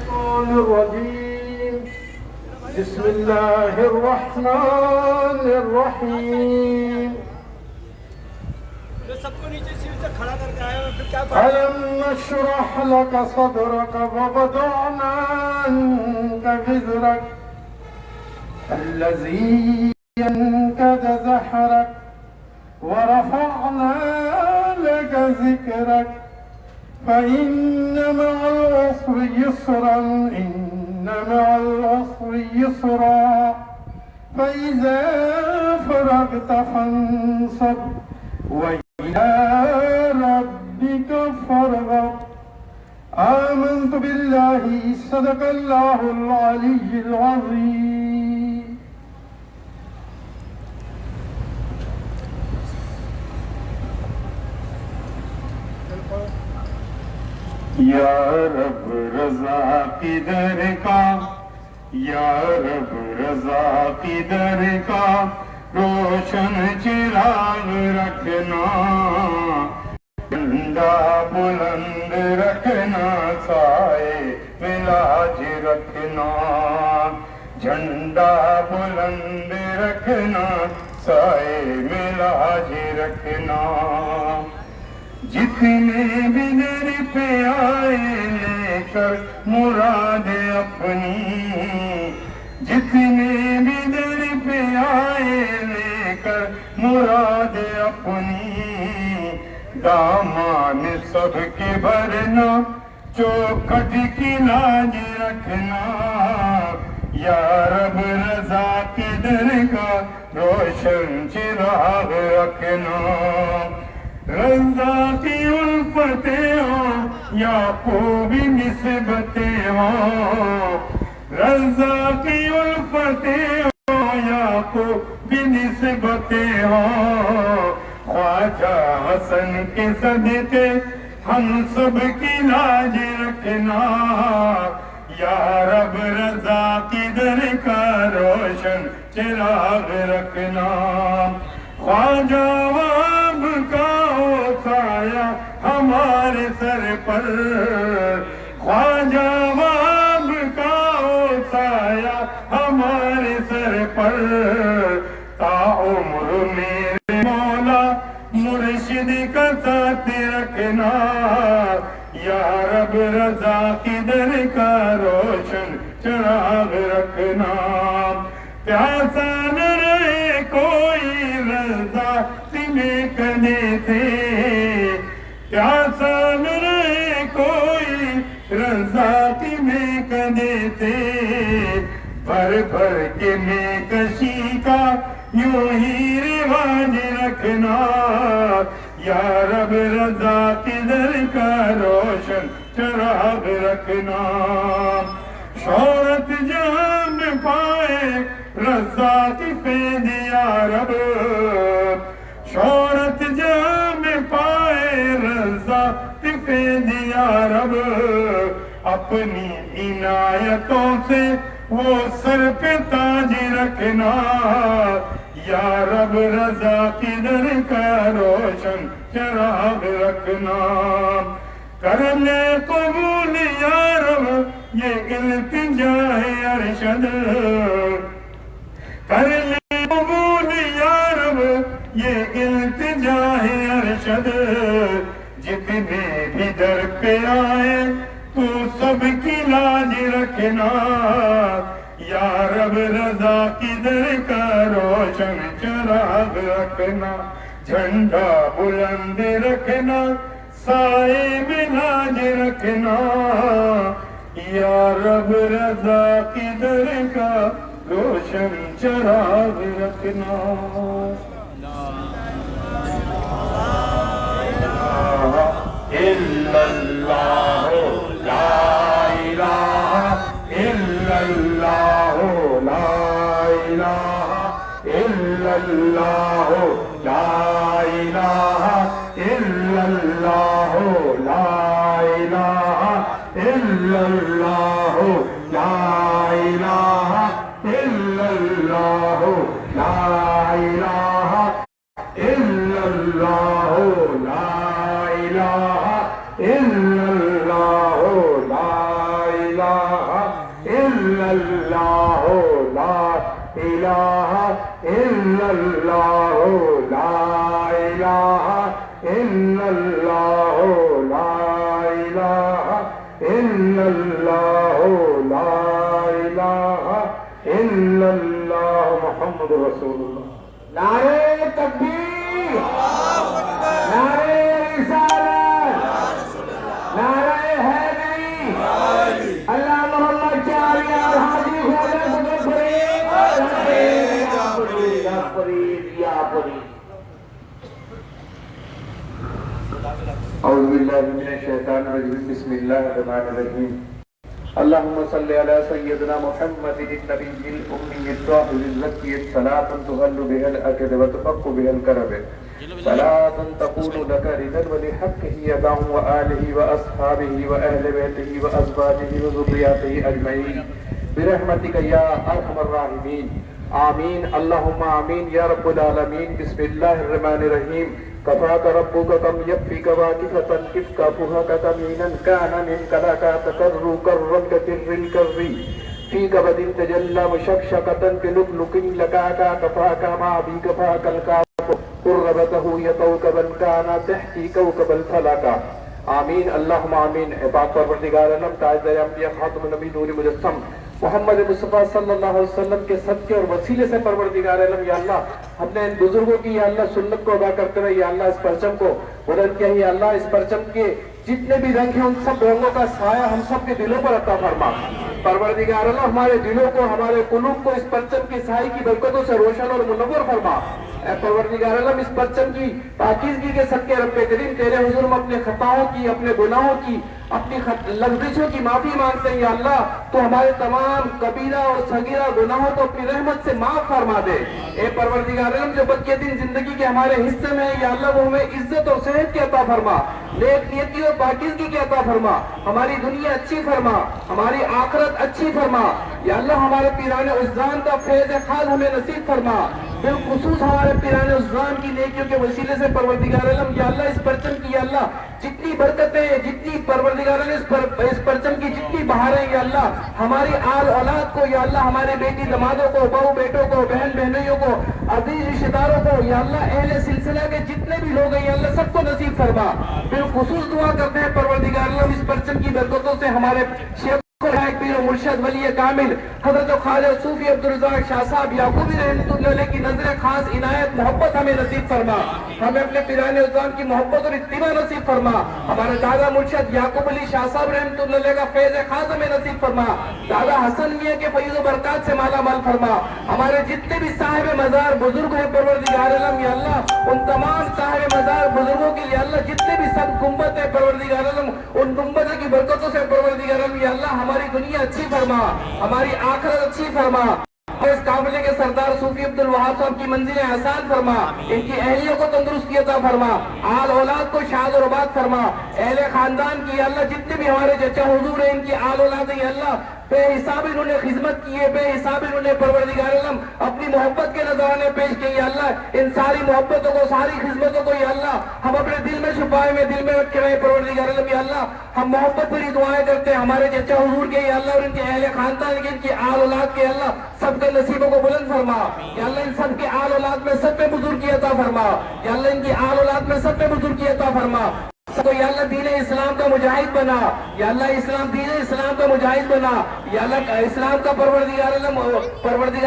الشيطان الرجيم بسم الله الرحمن الرحيم ألم نشرح لك صدرك ووضعنا عنك وزرك الذي أنقض ظهرك ورفعنا لك ذكرك فإن مع العسر يسرا إن مع العسر يسرا فإذا فرغت فانصب وإلى ربك فارغب آمنت بالله صدق الله العلي العظيم. یا رب رضا کی در کا یا رب رضا کی در کا روشن چراغ رکھنا جھنڈا بلند رکھنا سائے ملاج رکھنا جھنڈا بلند رکھنا سائے ملاج رکھنا جتنے بھی در پہ آئے لے کر مراد اپنی جتنے بھی در پہ آئے لے کر مراد اپنی دامان سب کے بھرنا چوکھٹ کی لاج رکھنا یا رب رضا کے در کا روشن چراغ رکھنا رضا کی الفتیں ہوں یا خوبی نسبتیں ہوں رضا کی الفتیں ہوں یا خوبی نسبتیں ہوں خواجہ حسن کے صدقے ہم سب کی لاج رکھنا یا رب رضا کی در کا روشن چراغ رکھنا خواجہ وہاب کا ہو سایہ ہمارے سر پر خواجہ وہاب کا ہو سایہ ہمارے سر پر تا عمر میرے مولا مرشد کا ساتھ رکھنا یا رب رضا کی در کا روشن چراغ رکھنا پیاسا نہ رہے کوئی رضا تمہیں کنے تھے پیاسا نہ رہے کوئی رضا تمہیں کنے تھے بھر بھر کے میں کشی کا یوں ہی رواج رکھنا یا رب رضا کی در کا روشن چراغ رکھنا شہرت جہاں میں پائے رضا کی فیض یا رب شہرت جہاں میں پائے رضا کی فیض یا رب اپنی عنایتوں سے وہ سر پہ تاج رکھنا یا رب رضا کی در کا روشن چراغ رکھنا کر لے قبول یا رب یہ التجا ہے ارشد کر لے قبول یا رب یہ التجا ہے ارشد جتنے بھی در پہ آئے تو سب کی لاج رکھنا یا رب رضا کی در کا روشن چراغ رکھنا جھنڈا بلند رکھنا سائے میں لاج رکھنا یا رب رضا کی در کا روشن چراغ رکھنا الا اللہ لا الہ الا اللہ لا الہ الا اللہ لا الہ الا اللہ لا الہ الا اللہ لا الہ الا اللہ لا الہ الا اللہ لا الہ الا اللہ لا الہ إلا الله لا إله إلا الله لا إله إلا الله لا إله إلا الله محمد رسول الله نعرہ تکبیر نعرہ رسالت نعرہ حیدری اللہ محمد چاہیے اور حاضری خواجہ صدر فرید یا فرید اعوذ باللہ من الشیطان الرجیم بسم اللہ الرحمن الرحیم اللہم صلی علی سیدنا محمد النبی الأمی الطاہر الزکی صلاة تغل بها الأکد وتفق بها الكرب صلاة تقول لك رضا ولحقه يدع وآله وأصحابه وأهل بيته وأزواجه وذرياته أجمعين برحمتك يا أرحم الراحمين آمین اللہم آمین یا رب العالمین بسم اللہ الرحمن الرحیم کفاک ربک کم یکفیک واکفتا کفکا فہک تمینا کانا من کلاکا تکرر کرن کتر الکری فیک بدن تجلى مشکشکتا کلک لکاکا کفاکا ما بی کفاک الکاف قربته یتوکبا کانا تحتی کوکب الفلاکا آمین اللہم آمین پاک پروردگار علم تاجدار انبیاء خاتم النبی نور مجسم محمد مصطفیٰ صلی اللہ علیہ وسلم کے صدقے اور وسیلے سے پروردگار عالم یا اللہ ہم نے ان بزرگوں کی یا اللہ سنت کو ادا کرتے ہوئے یا اللہ اس پرچم کو بلند کیا یا اللہ اس پرچم کے جتنے بھی رنگ ہیں ان سب رنگوں کا سایہ ہم سب کے دلوں پر عطا فرما پروردگار اللہ ہمارے دلوں کو ہمارے قلوب کو اس پرچم کی سائے کی برکتوں سے روشن اور منور فرما اے پروردگار اللہ اس پرچم کی پاکیزگی کے صدقے رب کریم تیرے حضور میں اپنے خطاؤں کی اپنے گناہوں کی اپنی لغزشوں کی معافی مانگتے ہیں یا اللہ تو ہمارے تمام کبیرہ اور صغیرہ گناہوں کو اپنی رحمت سے معاف فرما دے اے پروردگار عالم جو بقیہ دن زندگی کے ہمارے حصے میں یا اللہ وہ ہمیں عزت اور صحت کی عطا فرما نیک نیتی اور پاکیزگی کی عطا فرما ہماری دنیا اچھی فرما ہماری آخرت اچھی فرما یا اللہ ہمارے پیران عزان کا فیض خاص ہمیں نصیب فرما بالخصوص ہمارے پیران عزان کی نیکیوں کے وسیلے سے پروردگار عالم یا اللہ اس پرچم کی یا اللہ جتنی برکتیں جتنی پروردگار اس پرچم کی جتنی بہاریں یا اللہ ہماری آل اولاد کو یا اللہ ہمارے بیٹی دمادوں کو بہو بیٹوں کو بہن بہنویوں کو عزیز رشتہ داروں کو یا اللہ اہل سلسلہ کے جتنے بھی لوگ ہیں یا اللہ سب کو نصیب فرما بالخصوص دعا کرتے ہیں پروردگار اللہ اس پرچم کی برکتوں سے ہمارے شیخ پیر و مرشد ولی کامل حضرت خواجہ صوفی عبدالرزاق شاہ صاحب یعقوبی رحمۃ اللہ علیہ کی نظر خاص عنایت محبت ہمیں نصیب فرما ہمیں اپنے پیران عزام کی محبت اور اتباع نصیب فرما ہمارے دادا مرشد یعقوب علی شاہ صاحب رحمۃ اللہ علیہ کا فیض خاص ہمیں نصیب فرما دادا حسن میاں کے فیض و برکات سے مالا مال فرما ہمارے جتنے بھی صاحب مزار بزرگ ہیں پروردگار عالم یا اللہ ان تمام صاحب مزار بزرگوں کے لیے اللہ جتنے بھی سب گنبد ہیں پروردگار عالم ان گنبدوں کی برکتوں سے پروردگار عالم یا اللہ ہماری دنیا اچھی فرما ہماری آخرت اچھی فرما اس قابلے کے سردار صوفی عبدالوہاب صاحب کی منزلیں آسان فرما ان کی اہلیوں کو تندرستی عطا فرما آل اولاد کو شاد اور آباد فرما اہل خاندان کی اللہ جتنے بھی ہمارے چچا حضور ہیں ان کی آل اولاد ہیں اللہ بے حساب انہوں نے خدمت کی ہے بے حساب انہوں نے پروردگار عالم اپنی محبت کے نذرانے پیش کیے یا اللہ ان ساری محبتوں کو ساری خدمتوں کو یا اللہ ہم اپنے دل میں چھپائے ہوئے دل میں رکھے رہے پروردگار عالم یا اللہ ہم محبت بھری دعائیں کرتے ہیں ہمارے چچا حضور کے یا اللہ اور ان کے اہل خاندان کے ان کی آل اولاد کے اللہ سب کے نصیبوں کو بلند فرما یا اللہ ان سب کے آل اولاد میں سب پہ بزرگی عطا فرما یا اللہ ان کی آل اولاد میں سب پہ بزرگی عطا فرما تو یا اللہ دین اسلام کا مجاہد بنا یا اللہ دین اسلام کا مجاہد بنا یا اللہ اسلام کا پروردگار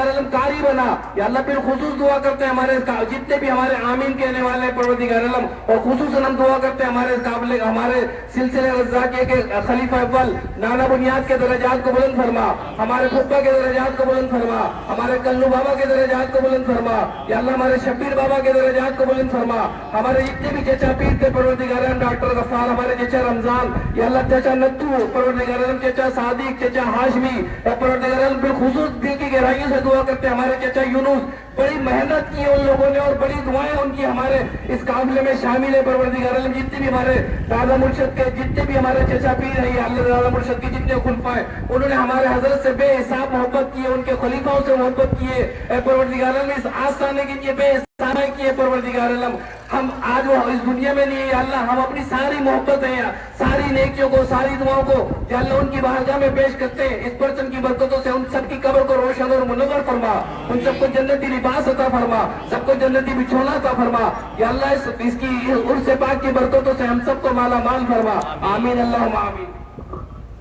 عالم قاری بنا یا اللہ بالخصوص دعا کرتے ہیں ہمارے جتنے بھی ہمارے آمین کہنے والے پروردگار عالم اور خصوصاً ہم دعا کرتے ہیں ہمارے قابل ہمارے سلسلے رضاکیہ کے خلیفہ اول نانا بنیاد کے درجات کو بلند فرما ہمارے پھپھا کے درجات کو بلند فرما ہمارے کلو بابا کے درجات کو بلند فرما یا اللہ ہمارے شبیر بابا کے درجات کو بلند فرما ہمارے جتنے بھی چچا پیر کے پروردگار عالم ڈاکٹر غفار ہمارے چچا رمضان یا اللہ چچا نتو پروردگار عالم چچا صادق چچا ہاشمی پروردگار عالم بالخصوص دل کی گہرائیوں سے دعا کرتے ہیں ہمارے چچا یونس بڑی محنت کی ان لوگوں نے اور بڑی دعائیں ان کی ہمارے اس قافلے میں شامل ہے پروردگار عالم جتنے بھی ہمارے دادا مرشد کے جتنے بھی ہمارے چچا پیر ہیں یا اللہ دادا مرشد کے جتنے خلفاء ہیں انہوں نے ہمارے حضرت سے بے حساب محبت کی ہے ان کے خلیفاؤں سے محبت کی ہے پروردگار عالم اس آستانے کی بے सारा किए परवरदिगार आलम। हम आज वो इस दुनिया में नहीं है या अल्लाह, हम अपनी सारी मोहब्बतें, सारी नेकियों को, सारी दुआओं को या अल्लाह उनकी बारगाह में पेश करते हैं। इस परचम की बरकतों से उन सबकी कब्र को रोशन और मुनव्वर फरमा, उन सबको जन्नती लिबास अता फरमा, सबको जन्नती बिछौना अता फरमा या अल्लाह। इसकी उर्स पाक की बरकतों से हम सबको माला माल फरमा। आमीन अल्लाहुम्मा आमीन।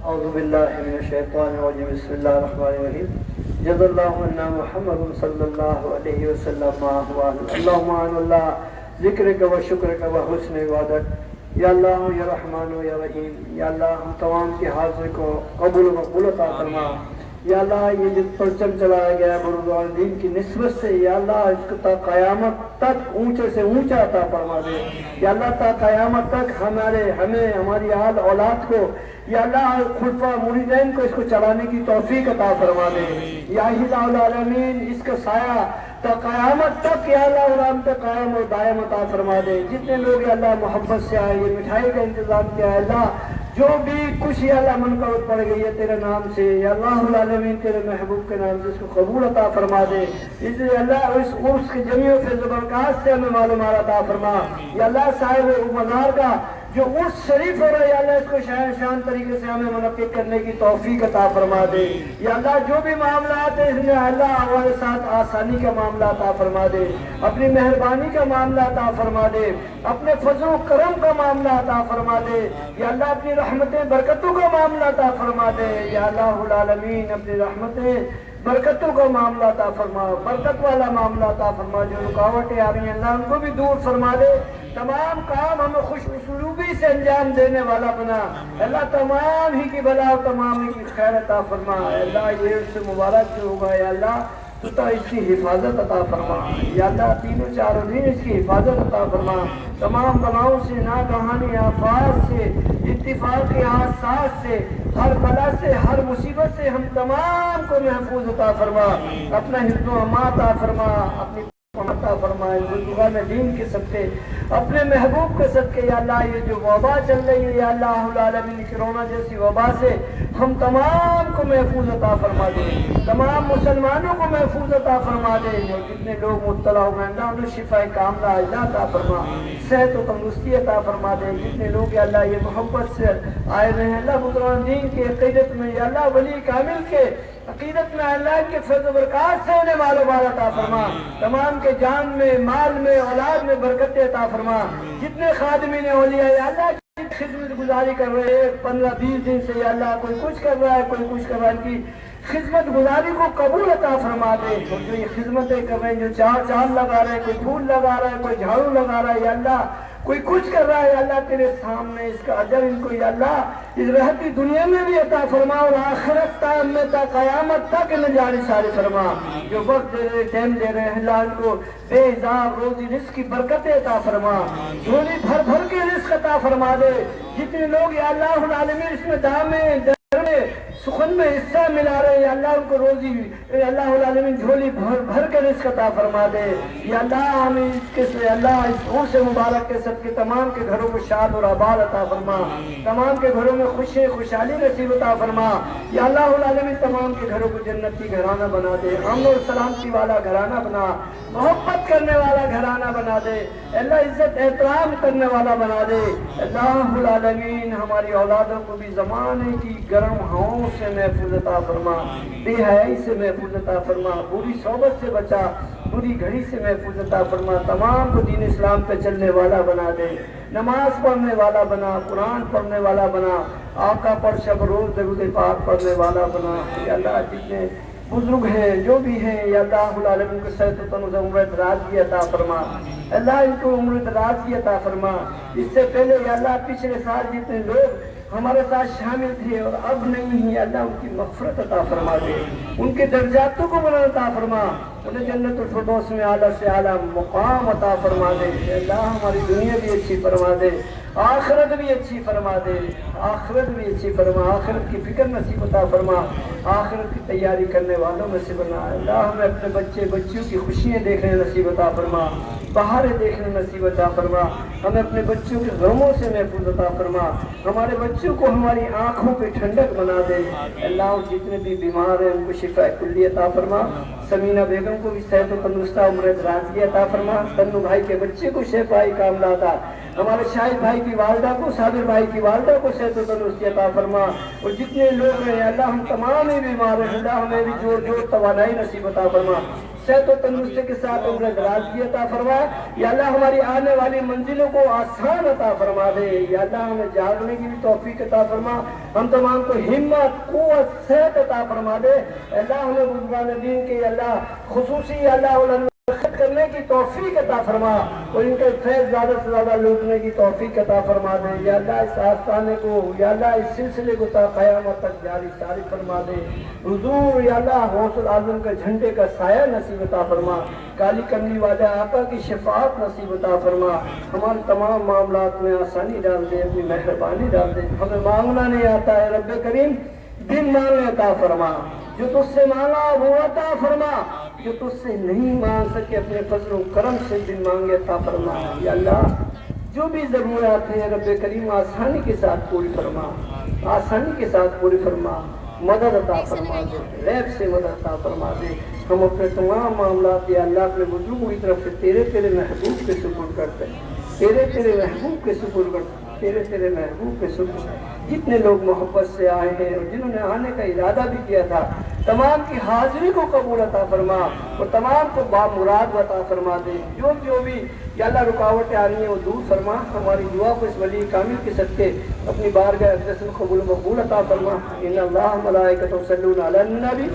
औज़ु बिल्लाहि मिनश शैतानिर रजीम। बिस्मिल्लाहिर रहमानिर रहीम। जज़ल्लाहु अन्ना मुहम्मद सल्लल्लाहु अलैहि वसल्लम अल्लाहुम्मा अल्लाह ज़िक्र व शुक्र व हुस्न इबादत। या अल्लाह या रहमान या रहीम। या अल्लाह हम तमाम के हाजिर को कबूल व मकबूल अता फरमा। या अल्लाह ये जो परचम चलाया गया बुज़ुर्गान दीन की निस्बत से, या अल्लाह इसको ता क़यामत तक ऊंचे से ऊंचा अता फरमा दे। या अल्लाह ता क़यामत तक हमें हमारी आल औलाद को, या अल्लाह खुलफा मुरीदैन को इसको चलाने की तौफीक अता फरमा दे। या इलाहुल आलमीन इसका साया ता क़यामत तक या अल्लाह हम पे कायम और दायम अता फरमा दे। जितने लोग या अल्लाह मोहब्बत से आए, ये मिठाई का इंतजाम किया है अल्लाह, जो भी कुछ या अल्लाह मनकबत पड़ गई है तेरे नाम से, या अल्लाहुल आलमीन तेरे महबूब के नाम से इसको कबूल अता फरमा दे। इसलिए अल्लाह इस उर्स के जमीओ फैज़ बरक़ात से हमें मालूम अता फरमा। या अल्लाह साहिब मज़ार का जो उर्स शरीफ हो रहा है, या अल्लाह इसको शान तरीके से हमें मुनक़्क़िद करने की तौफीक अता फरमा दे। या अल्लाह जो भी मामलात है इसमें अल्लाह हमारे साथ आसानी का मामला अता फरमा दे, अपनी मेहरबानी का मामला अता फरमा दे, अपने फजल करम का मामला अता फरमा दे। या अल्लाह अपनी रहमतें बरकतों का मामला अता फरमा दे। या अल्लाहुल आलमीन अपनी रहमतें बरकतों का मामला अता फरमा, बरकत वाला मामला अता फरमा। जो रुकावटें आ रही हैं अल्लाह उनको भी दूर फरमा दे। तमाम काम हमें खुश उसलूबी से अंजाम देने वाला बना अल्लाह। तमाम ही की भला और तमाम ही की खैर अता फरमा। अल्लाह ये उससे मुबारक जो होगा या अल्लाह तो इसकी हिफाजत अता फरमा। या अल्लाह तीनों चारों दिन इसकी हिफाजत अता फरमा। तमाम बलाओं से, नागहानी आफात से, इत्तिफाक के हादसात से, हर बला से, हर मुसीबत से हम तमाम को महफूज अता फरमा। अपना हिफ्ज़ व अमान अता फरमा, अपनी अता फरमाए बुजुर्गान दीन के सदके, अपने महबूब के सदके। या अल्लाह ये जो वबा चल रही है या अल्लाहुल आलमीन कोरोना जैसी वबा से हम तमाम को महफूज अता फरमा दे, तमाम मुसलमानों को महफूज अता फरमा दे। जो जितने लोग मुब्तला हो गए अल्लाह उन्हें शिफाए कामला अल्लाह अता फरमा, सेहत व तंदुरुस्ती अता फरमा दे। जितने लोग या अल्लाह ये मोहब्बत से आए हुए हैं अल्लाह बुजुर्गान दीन के अक़ीदत में या अल्लाह वली कामिल के अक़ीदत में अल्लाह के फैज़ बरक़ात से उन्हें मालो माल अता फरमा। तमाम के जान में, माल में, औलाद में बरकत अता फरमा। जितने खादिमीन औलिया या अल्लाह की खिदमत गुजारी कर रहे हैं 15-20 दिन से या अल्लाह, कोई कुछ कर रहा है, कोई कुछ कर रहा है, इनकी खिदमत गुजारी को कबूल अता फरमा दे। जो ये खिदमतें कर रहे हैं, जो चार लगा रहे हैं, कोई फूल लगा रहा है, कोई झाड़ू लगा रहा है या अल्लाह, कोई कुछ कर रहा है अल्लाह, तेरे सामने इसका अजर इनको या अल्लाह इस रहती दुनिया में भी अता फरमा और आखिरत में ता क़यामत तक न जाने सारे फरमा। जो वक्त दे रहे, टाइम दे रहे हैं अल्लाह उनको बेहिसाब रोजी रिज़्क़ की बरकतें अता फरमा, झोली भर भर के रिज़्क़ अता फरमा दे। जितने लोग या अल्लाहुल आलमीन इसमें दामे सुखन में हिस्सा मिला रहे हैं अल्लाह उनको रोजी अल्लाहुल आलमीन झोली भर भर के रिज़्क़ अता फरमा दे। या अल्लाह हमें इसके से अल्लाह इस उर्स मुबारक के सबके तमाम के घरों को शाद और आबाद अता फरमा, तमाम के घरों में खुशी खुशहाली नसीब अता फरमा। या अल्लाहुल आलमीन तमाम के घरों को जन्नती घराना बना दे, अमन और सलामती वाला घराना बना, मोहब्बत करने वाला घराना बना दे अल्लाह, इज्जत एहतराम करने वाला बना दे। अल्लाहुल आलमीन हमारी औलादों को भी ज़माने की गर्म हवाओं से महफूज अता फरमा, बेहयाई से महफूज अता फरमा, बुरी सोबत से बचा, बुरी घड़ी से महफूज अता फरमा। तमाम को दीन इस्लाम पे चलने वाला बना दे, नमाज पढ़ने वाला बना, कुरान पढ़ने वाला बना, आका पर शब रोज दरूद पाक पढ़ने वाला बना। या अल्लाह जितने बुजुर्ग हैं जो भी हैं या अल्लाहुल आलमीन को सेहत व उम्र दराज की अता फरमा, अल्लाह इनको उम्र दराज की अता फरमा। इससे पहले या अल्लाह पिछले साल जितने लोग हमारे साथ शामिल थे और अब नहीं है अल्लाह उनकी मग़फ़िरत अता फरमा दे, उनके दर्जातों को बुलंद अता फरमा, उन्हें जन्नतुल फ़िरदौस में आला से आला मुक़ाम अता फरमा दे। अल्लाह हमारी दुनिया भी अच्छी फरमा दे, आखिरत भी अच्छी फरमा दे, आखिरत भी अच्छी फरमा, आखिरत की फिक्र नसीब अता फरमा, आखिरत की तैयारी करने वालों में से बना। अल्लाह हमें अपने बच्चे बच्चियों की खुशियाँ देखने नसीब अता फरमा, बहारें देखने नसीब अता फरमा, हमें अपने बच्चों के गमों से महफूज अता फरमा, हमारे बच्चों को हमारी आँखों पे ठंडक बना दे। अल्लाह जितने भी बीमार हैं उनको शिफा कुल्ली अता फरमा, समीना बेगम को भी सेहत व तंदुरुस्ती उम्र दराज़गी अता फरमा। तन्नू भाई के बच्चे को शफाई कामला अता। हमारे शाहिद भाई की वालदा को, साबिर भाई की वालदा को सेहत व तंदुरुस्ती अता फरमा। और जितने लोग हैं अल्लाह हम तमाम ही बीमार हैं, अल्लाह हमें भी जोर जोर तवानाई नसीब अता फरमा। सेहत व तंदुरुस्ती के साथ उम्र दराज़गी अता फरमा। या अल्लाह हमारी आने वाली मंजिलों को आसान अता फरमा दे। या अल्लाह हमें जागने की भी तौफीक अता फरमा। हम तमाम को हिम्मत, क़ुव्वत, सेहत अता फरमा दे। अल्लाह हमें बुज़ुर्गान दीन के अल्लाह खुसूसी अल्लाह करने की तौफीक अता फरमा और इनके फैज़ ज़्यादा से ज़्यादा लूटने की तौफीक अता फरमा दे। या अल्लाह इस आस्थाने को, या अल्लाह इस सिलसिले को ता क़यामत तक जारी सारी फरमा दे। हुज़ूर या अल्लाह गौसुल आज़म के झंडे का साया नसीब अता फरमा। काली कमली वाले आका की शफाअत नसीब अता फरमा। हमारे तमाम मामलात में आसानी डाल दे, अपनी मेहरबानी डाल दे। हमें मांगना नहीं आता है रब्बे करीम, दिन मांगने अता फरमा। जो तुझसे मांगा वो अता फरमा, जो तुझसे नहीं मांग सके अपने फजल व करम से दिन मांगे अता फरमा। या अल्लाह जो भी ज़रूरत है रब्बे करीम आसानी के साथ पूरी फरमा, आसानी के साथ पूरी फरमा। मदद अता फरमा दे, गैब से मदद अता फरमा दे। हम अपने तमाम मामलात या अल्लाह अपने बुजुर्गों की तरफ से तेरे महबूब के सुपुर्द करते हैं, तेरे महबूब के सुपुर्द करते हैं, तेरे महबूब के सुपुर्द। जितने लोग मोहब्बत से आए हैं और जिन्होंने आने का इरादा भी किया था, तमाम की हाजिरी को कबूल अता फरमा और तमाम को बामुराद अता फरमा दे। जो भी या अल्लाह रुकावटें आ रही हैं वो दूर फरमा। हमारी दुआ को इस वली कामिल के सदके अपनी बारगाह अक़दस में कबूल मक़बूल अता फरमा। इन्नल्लाह मलाइकतहु युसल्लूना अलन नबी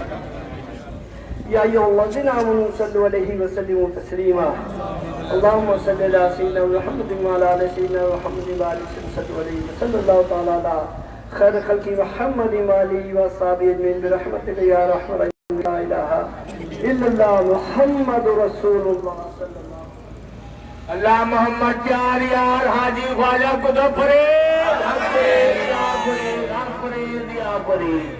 या अय्युहल्लज़ीना आमनू सल्लु अलैहि व सल्लिमू तस्लीमा। अल्लाहुम्मा सल्लि अला सय्यिदिना मुहम्मदिन व अला आलि सय्यिदिना मुहम्मदिन व आलिहि सल्लल्लाहु अलैहि व सल्लल्लाहु तआला अला खैर खल्क़ि मुहम्मदिन व आलिहि व अस्हाबिहि अजमईन बिरहमतिका या रहमान रहीम। ला इलाहा इल्लल्लाह मुहम्मदुर रसूलुल्लाह सल्लल्लाहु। अल्लाह मोहम्मद यार यार हाजी ख्वाजा कुतुब फरीद या फरीद।